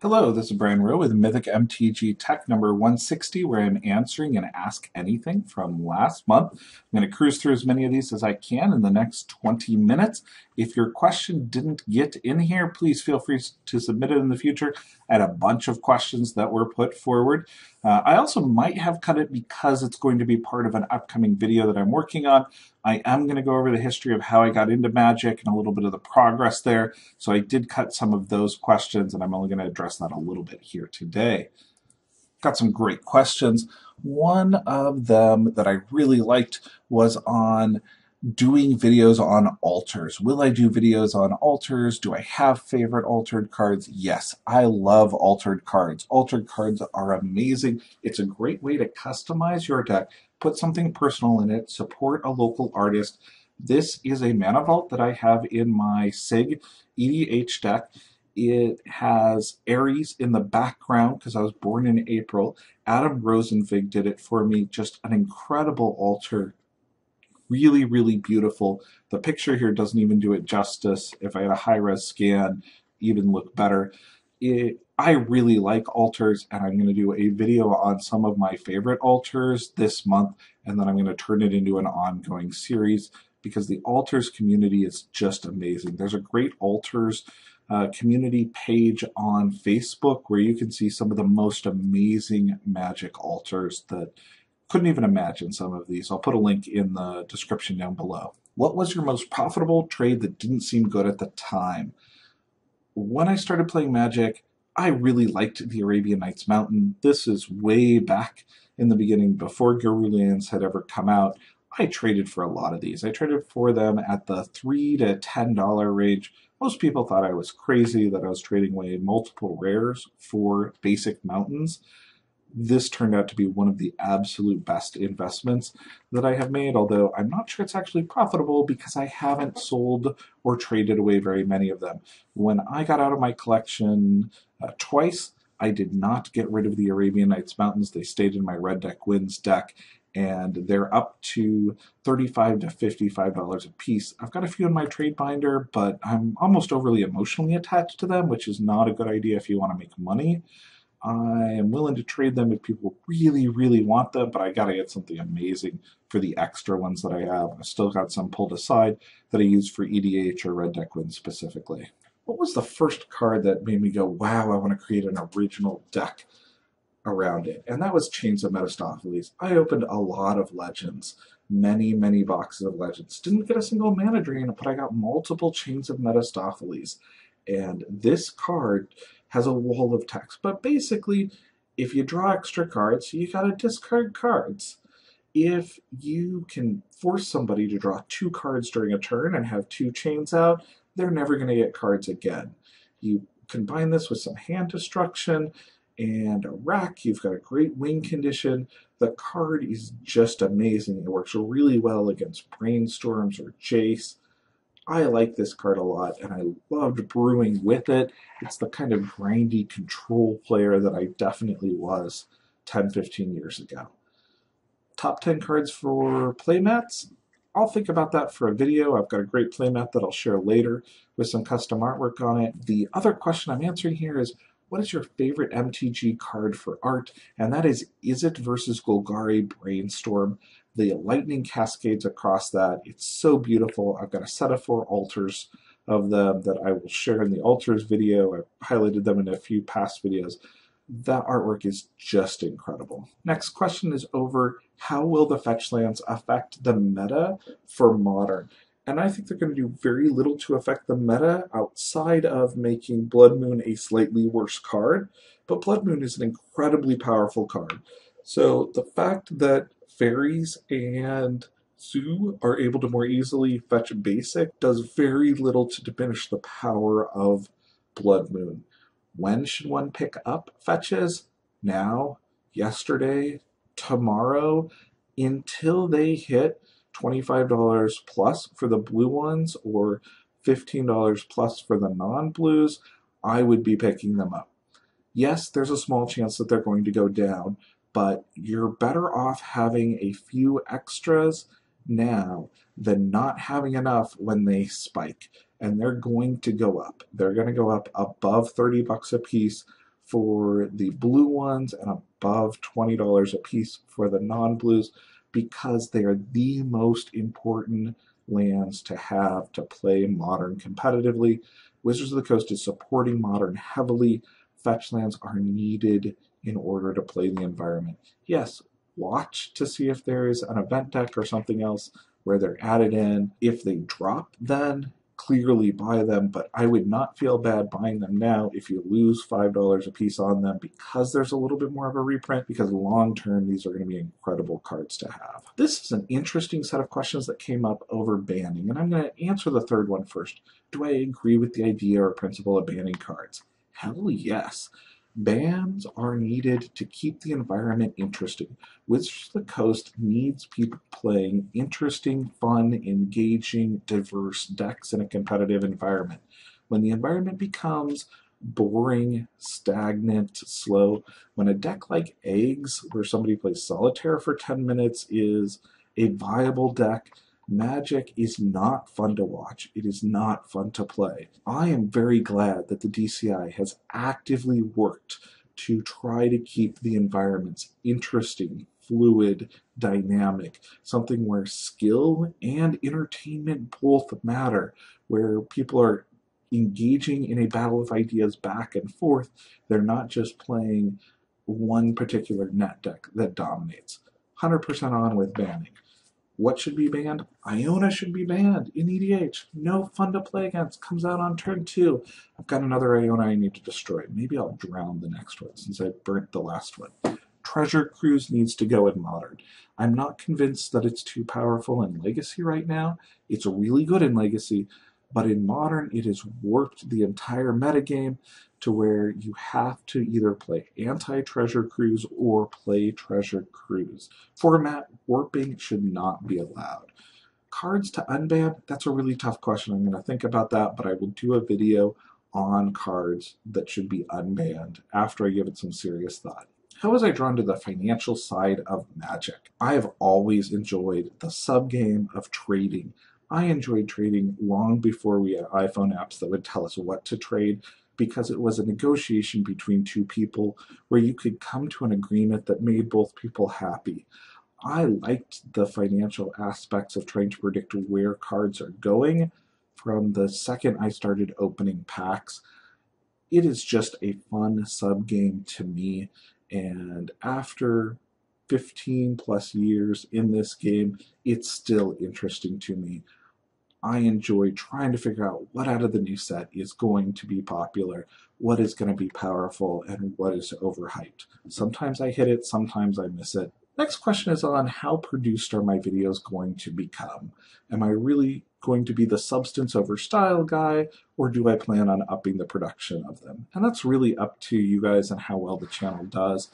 Hello, this is Brian Rowe with Mythic MTG Tech number 160, where I'm answering an Ask Anything from last month. I'm going to cruise through as many of these as I can in the next 20 minutes. If your question didn't get in here, please feel free to submit it in the future. I had a bunch of questions that were put forward. I also might have cut it because it's going to be part of an upcoming video that I'm working on. I am going to go over the history of how I got into Magic and a little bit of the progress there. So I did cut some of those questions, and I'm only going to address that a little bit here today. Got some great questions. One of them that I really liked was on doing videos on altars. Will I do videos on altars? Do I have favorite altered cards? Yes, I love altered cards. Altered cards are amazing. It's a great way to customize your deck, put something personal in it, support a local artist. This is a mana vault that I have in my SIG EDH deck. It has Aries in the background because I was born in April. Adam Rosenvig did it for me. Just an incredible altar. Really, really beautiful. The picture here doesn't even do it justice. If I had a high-res scan, even look better. I really like altars, and I'm going to do a video on some of my favorite altars this month, and then I'm going to turn it into an ongoing series because the altars community is just amazing. There's a great altars community page on Facebook where you can see some of the most amazing Magic altars that couldn't even imagine some of these. I'll put a link in the description down below. What was your most profitable trade that didn't seem good at the time? When I started playing Magic, I really liked the Arabian Nights Mountain. This is way back in the beginning before Garulians had ever come out. I traded for a lot of these. I traded for them at the $3 to $10 range. Most people thought I was crazy that I was trading away multiple rares for basic mountains. This turned out to be one of the absolute best investments that I have made, although I'm not sure it's actually profitable because I haven't sold or traded away very many of them. When I got out of my collection twice, I did not get rid of the Arabian Nights Mountains. They stayed in my Red Deck Wins deck, and they're up to $35 to $55 a piece. I've got a few in my trade binder, but I'm almost overly emotionally attached to them, which is not a good idea if you want to make money. I am willing to trade them if people really, really want them, but I gotta get something amazing for the extra ones that I have. I've still got some pulled aside that I use for EDH or Red Deck Win specifically. What was the first card that made me go, wow, I want to create an original deck around it? And that was Chains of Mephistopheles. I opened a lot of Legends, many, many boxes of Legends. Didn't get a single mana drain, but I got multiple Chains of Mephistopheles. And this card has a wall of text. But basically, if you draw extra cards, you gotta discard cards. If you can force somebody to draw 2 cards during a turn and have 2 chains out, they're never going to get cards again. You combine this with some hand destruction and a rack, you've got a great win condition. The card is just amazing. It works really well against Brainstorms or Jace. I like this card a lot, and I loved brewing with it. It's the kind of grindy control player that I definitely was 10, 15 years ago. Top 10 cards for playmats. I'll think about that for a video. I've got a great playmat that I'll share later with some custom artwork on it. The other question I'm answering here is, what is your favorite MTG card for art? And that is it versus Golgari Brainstorm? The lightning cascades across that. It's so beautiful. I've got a set of 4 altars of them that I will share in the altars video. I've highlighted them in a few past videos. That artwork is just incredible. Next question is over, how will the fetch lands affect the meta for Modern? And I think they're going to do very little to affect the meta outside of making Blood Moon a slightly worse card. But Blood Moon is an incredibly powerful card. So the fact that fairies and Zoo are able to more easily fetch basic does very little to diminish the power of Blood Moon. When should one pick up fetches? Now, yesterday, tomorrow, until they hit $25 plus for the blue ones or $15 plus for the non-blues, I would be picking them up. Yes, there's a small chance that they're going to go down, but you're better off having a few extras now than not having enough when they spike. And they're going to go up. They're going to go up above $30 a piece for the blue ones and above $20 a piece for the non-blues, because they are the most important lands to have to play Modern competitively. Wizards of the Coast is supporting Modern heavily. Fetch lands are needed in order to play the environment. Yes, watch to see if there is an event deck or something else where they're added in. If they drop, then clearly buy them, but I would not feel bad buying them now if you lose $5 a piece on them, because there's a little bit more of a reprint, because long term these are going to be incredible cards to have. This is an interesting set of questions that came up over banning, and I'm going to answer the third one first. Do I agree with the idea or principle of banning cards? Hell yes. Bans are needed to keep the environment interesting. Wizards of the Coast needs people playing interesting, fun, engaging, diverse decks in a competitive environment. When the environment becomes boring, stagnant, slow, when a deck like Eggs, where somebody plays Solitaire for 10 minutes, is a viable deck, Magic is not fun to watch. It is not fun to play. I am very glad that the DCI has actively worked to try to keep the environments interesting, fluid, dynamic, something where skill and entertainment both matter, where people are engaging in a battle of ideas back and forth. They're not just playing one particular net deck that dominates. 100% on with banning. What should be banned? Iona should be banned in EDH. No fun to play against. Comes out on turn 2. I've got another Iona I need to destroy. Maybe I'll drown the next one since I burnt the last one. Treasure Cruise needs to go in Modern. I'm not convinced that it's too powerful in Legacy right now. It's really good in Legacy, but in Modern it has warped the entire metagame to where you have to either play anti-Treasure Cruise or play Treasure Cruise. Format warping should not be allowed. Cards to unban, that's a really tough question. I'm going to think about that, but I will do a video on cards that should be unbanned after I give it some serious thought. How was I drawn to the financial side of Magic? I have always enjoyed the subgame of trading. I enjoyed trading long before we had iPhone apps that would tell us what to trade, because it was a negotiation between two people where you could come to an agreement that made both people happy. I liked the financial aspects of trying to predict where cards are going from the second I started opening packs. It is just a fun sub-game to me, and after 15 plus years in this game, it's still interesting to me. I enjoy trying to figure out what out of the new set is going to be popular, what is going to be powerful, and what is overhyped. Sometimes I hit it, sometimes I miss it. Next question is on how produced are my videos going to become? Am I really going to be the substance over style guy, or do I plan on upping the production of them? And that's really up to you guys and how well the channel does.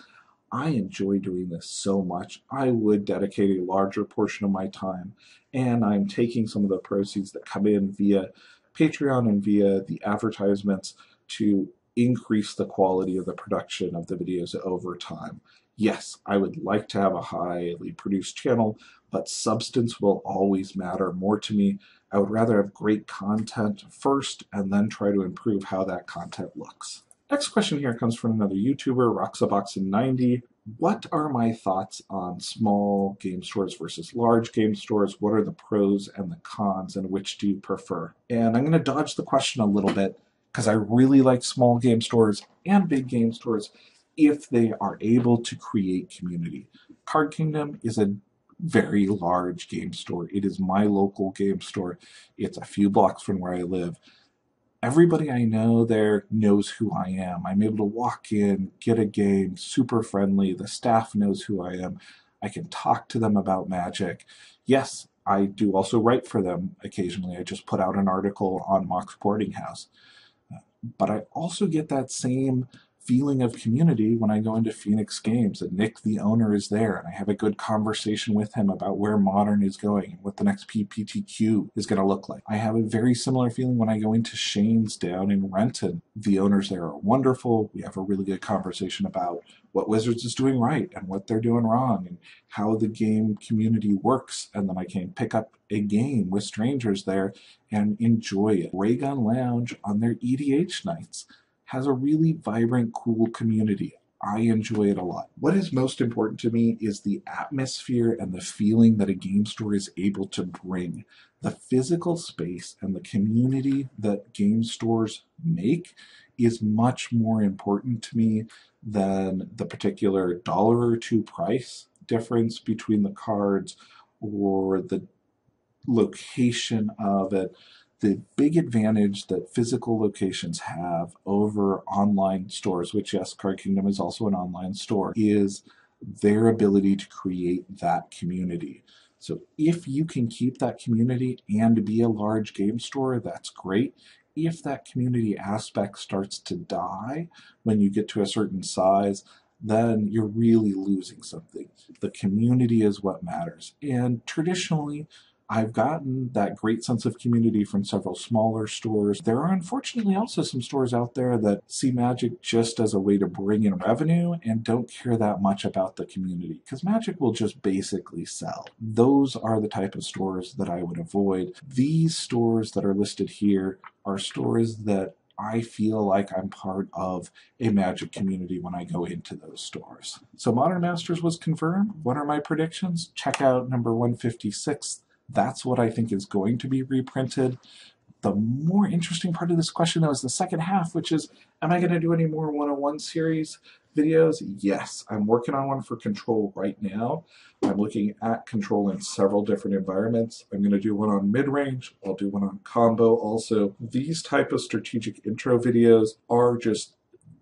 I enjoy doing this so much. I would dedicate a larger portion of my time, and I'm taking some of the proceeds that come in via Patreon and via the advertisements to increase the quality of the production of the videos over time. Yes, I would like to have a highly produced channel, but substance will always matter more to me. I would rather have great content first and then try to improve how that content looks. Next question here comes from another YouTuber, Roxaboxin90. What are my thoughts on small game stores versus large game stores? What are the pros and the cons, and which do you prefer? And I'm going to dodge the question a little bit because I really like small game stores and big game stores if they are able to create community. Card Kingdom is a very large game store. It is my local game store. It's a few blocks from where I live. Everybody I know there knows who I am. I'm able to walk in, get a game, super friendly. The staff knows who I am. I can talk to them about Magic. Yes, I do also write for them occasionally. I just put out an article on Mox Boarding House. But I also get that same feeling of community when I go into Phoenix Games and Nick, the owner, is there, and I have a good conversation with him about where Modern is going and what the next PPTQ is going to look like. I have a very similar feeling when I go into Shane's down in Renton. The owners there are wonderful. We have a really good conversation about what Wizards is doing right and what they're doing wrong and how the game community works, and then I can pick up a game with strangers there and enjoy it. Raygun Lounge on their EDH nights. has a really vibrant, cool community. I enjoy it a lot. What is most important to me is the atmosphere and the feeling that a game store is able to bring. The physical space and the community that game stores make is much more important to me than the particular dollar or two price difference between the cards or the location of it. The big advantage that physical locations have over online stores, which, yes, Card Kingdom is also an online store, is their ability to create that community. So if you can keep that community and be a large game store, that's great. If that community aspect starts to die when you get to a certain size, then you're really losing something. The community is what matters. And traditionally, I've gotten that great sense of community from several smaller stores. There are unfortunately also some stores out there that see Magic just as a way to bring in revenue and don't care that much about the community, because Magic will just basically sell. Those are the type of stores that I would avoid. These stores that are listed here are stores that I feel like I'm part of a Magic community when I go into those stores. So Modern Masters was confirmed. What are my predictions? Check out number 156. That's what I think is going to be reprinted. The more interesting part of this question, though, is the second half, which is, am I going to do any more 101 series videos? Yes, I'm working on one for Control right now. I'm looking at Control in several different environments. I'm going to do one on mid-range. I'll do one on combo also. These type of strategic intro videos are just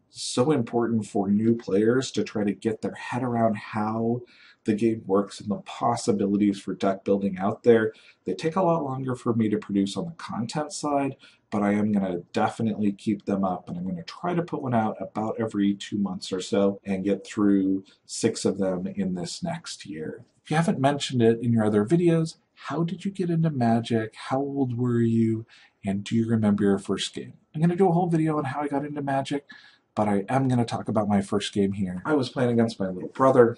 so important for new players to try to get their head around how the game works and the possibilities for deck building out there. They take a lot longer for me to produce on the content side, but I am going to definitely keep them up, and I'm going to try to put one out about every 2 months or so and get through 6 of them in this next year. If you haven't mentioned it in your other videos, how did you get into Magic? How old were you? And do you remember your first game? I'm going to do a whole video on how I got into Magic, but I am going to talk about my first game here. I was playing against my little brother.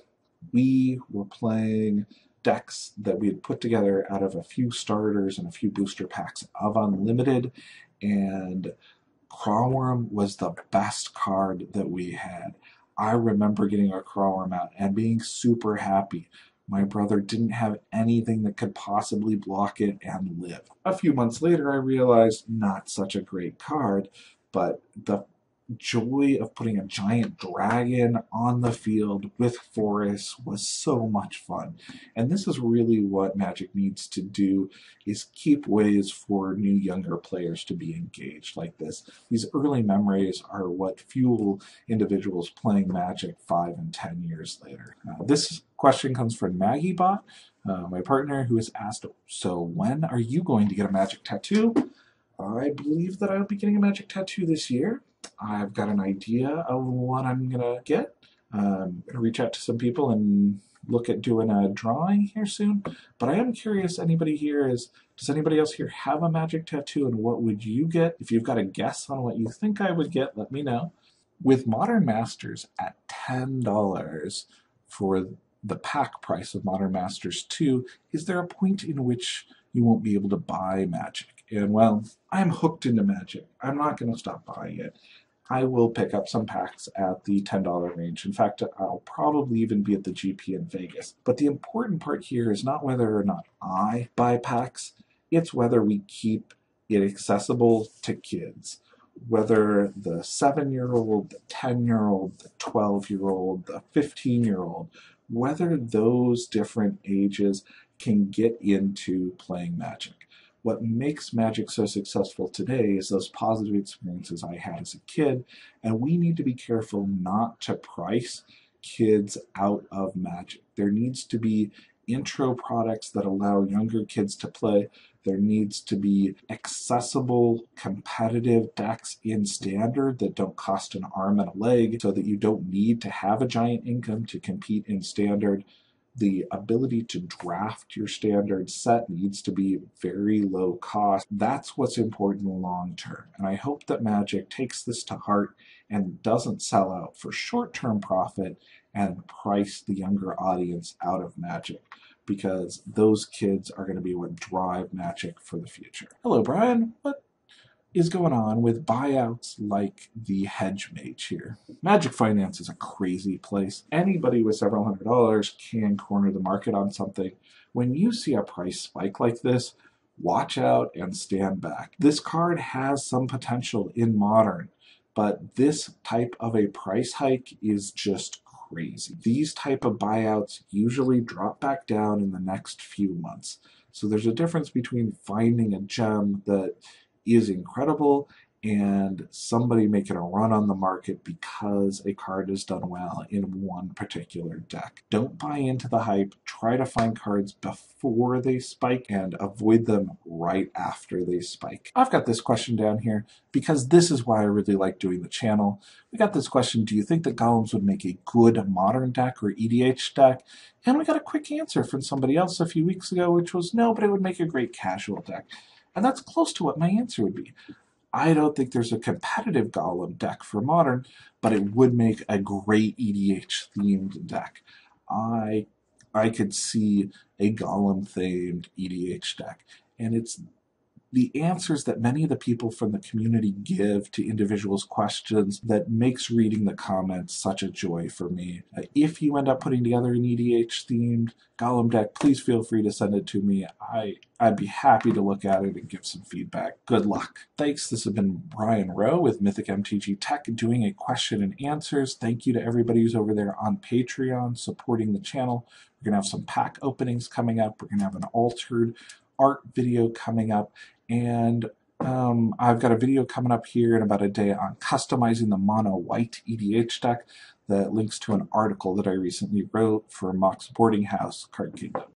We were playing decks that we had put together out of a few starters and a few booster packs of Unlimited, and Crawworm was the best card that we had. I remember getting our Crawworm out and being super happy. My brother didn't have anything that could possibly block it and live. A few months later, I realized not such a great card, but the joy of putting a giant dragon on the field with forests was so much fun. And this is really what Magic needs to do, is keep ways for new younger players to be engaged like this. These early memories are what fuel individuals playing Magic 5 and 10 years later. This question comes from MaggieBot, my partner, who has asked, so when are you going to get a Magic tattoo? I believe that I'll be getting a Magic tattoo this year. I've got an idea of what I'm going to get. I'm going to reach out to some people and look at doing a drawing here soon. But I am curious, does anybody else here have a Magic tattoo, and what would you get? If you've got a guess on what you think I would get, let me know. With Modern Masters at $10 for the pack price of Modern Masters 2, is there a point in which you won't be able to buy Magic? And well, I'm hooked into Magic. I'm not going to stop buying it. I will pick up some packs at the $10 range. In fact, I'll probably even be at the GP in Vegas. But the important part here is not whether or not I buy packs, it's whether we keep it accessible to kids. Whether the 7-year-old, the 10-year-old, the 12-year-old, the 15-year-old, whether those different ages can get into playing Magic. What makes Magic so successful today is those positive experiences I had as a kid, and we need to be careful not to price kids out of Magic. There needs to be intro products that allow younger kids to play. There needs to be accessible, competitive decks in Standard that don't cost an arm and a leg, so that you don't need to have a giant income to compete in Standard. The ability to draft your Standard set needs to be very low cost. That's what's important long term. And I hope that Magic takes this to heart and doesn't sell out for short-term profit and price the younger audience out of Magic, because those kids are going to be what drive Magic for the future. Hello, Brian. is going on with buyouts like the hedge mage here. Magic Finance is a crazy place. Anybody with several $100s can corner the market on something. When you see a price spike like this, watch out and stand back. This card has some potential in Modern, but this type of a price hike is just crazy. These type of buyouts usually drop back down in the next few months. So there's a difference between finding a gem that is incredible and somebody making a run on the market because a card has done well in one particular deck. Don't buy into the hype. Try to find cards before they spike and avoid them right after they spike. I've got this question down here because this is why I really like doing the channel. We got this question, do you think that golems would make a good modern deck or EDH deck? And we got a quick answer from somebody else a few weeks ago, which was no, but it would make a great casual deck. And that's close to what my answer would be. I don't think there's a competitive golem deck for Modern, but it would make a great EDH themed deck. I could see a golem themed EDH deck, and it's the answers that many of the people from the community give to individuals' questions that makes reading the comments such a joy for me. If you end up putting together an EDH themed Golem deck, please feel free to send it to me. I'd be happy to look at it and give some feedback. Good luck. Thanks. This has been Brian Rowe with Mythic MTG Tech doing a question and answers. Thank you to everybody who's over there on Patreon supporting the channel. We're going to have some pack openings coming up. We're going to have an altered art video coming up, and I've got a video coming up here in about a day on customizing the mono white EDH deck that links to an article that I recently wrote for Mox Boarding House Card Kingdom.